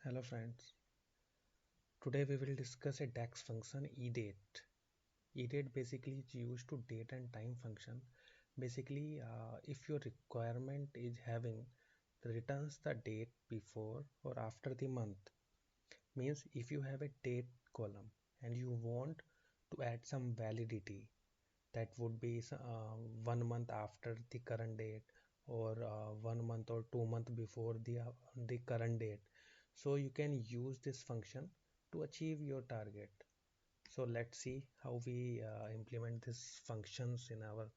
Hello friends. Today we will discuss a DAX function EDATE. EDATE basically is used to date and time function. Basically, if your requirement is having returns the date before or after the month, means if you have a date column and you want to add some validity, that would be 1 month after the current date or 1 month or 2 months before the current date, so you can use this function to achieve your target. So let's see how we implement these functions in our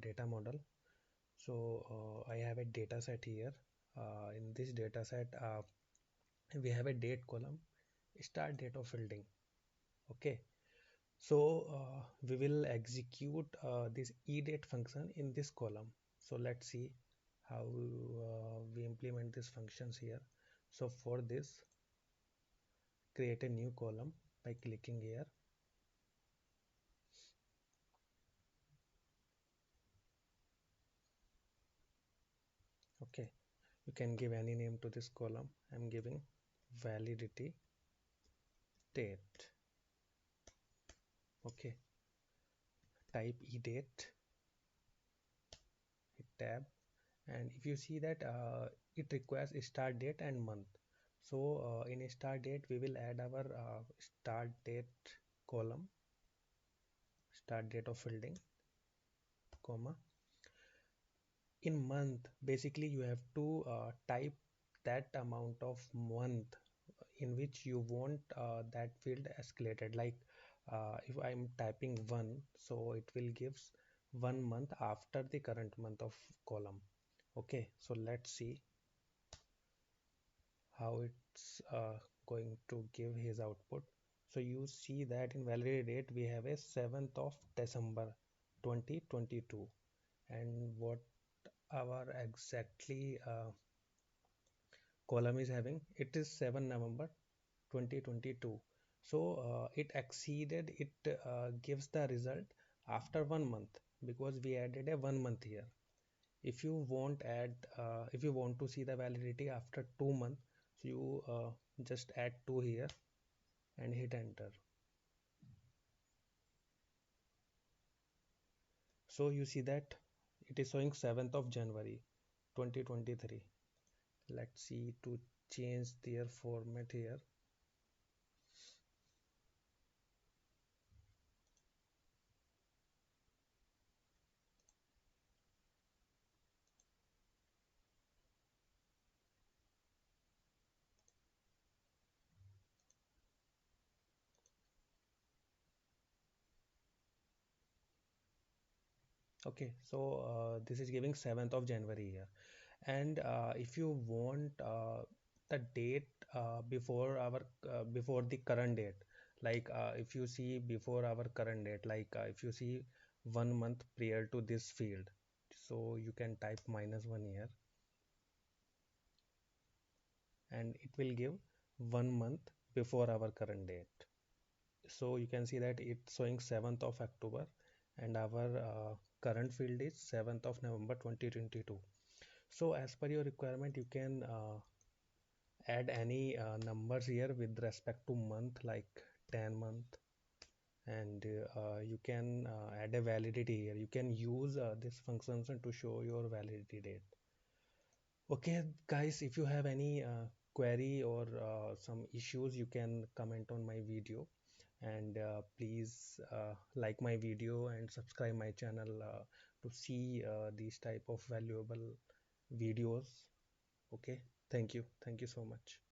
data model. So I have a data set here. In this data set, we have a date column, start date of fielding. Okay, so we will execute this edate function in this column. So let's see how we implement these functions here. So for this, create a new column by clicking here. Okay, you can give any name to this column. I'm giving validity date. Okay, type edate, hit tab, and if you see that it requires a start date and month. So in a start date we will add our start date column, start date of fielding, comma. In month, basically you have to type that amount of month in which you want that field escalated. Like if I'm typing 1, so it will gives 1 month after the current month of column. Okay, so let's see how it's going to give his output. So you see that in validity date we have a 7th of December 2022, and what our exactly column is having, it is 7 November 2022. So it exceeded, it gives the result after 1 month because we added a 1 month here. If you want add if you want to see the validity after 2 months, so you just add 2 here and hit enter. So you see that it is showing 7th of January 2023. Let's see to change their format here. Okay, so this is giving 7th of January here, and if you want the date before the current date, like if you see before our current date, like if you see 1 month prior to this field, so you can type -1 here and it will give 1 month before our current date. So you can see that it's showing 7th of October and our current field is 7th of November 2022. So as per your requirement, you can add any numbers here with respect to month, like 10 month, and you can add a validity here. You can use this function to show your validity date. Okay guys, if you have any query or some issues, you can comment on my video, and please like my video and subscribe my channel to see these type of valuable videos. Okay, thank you so much.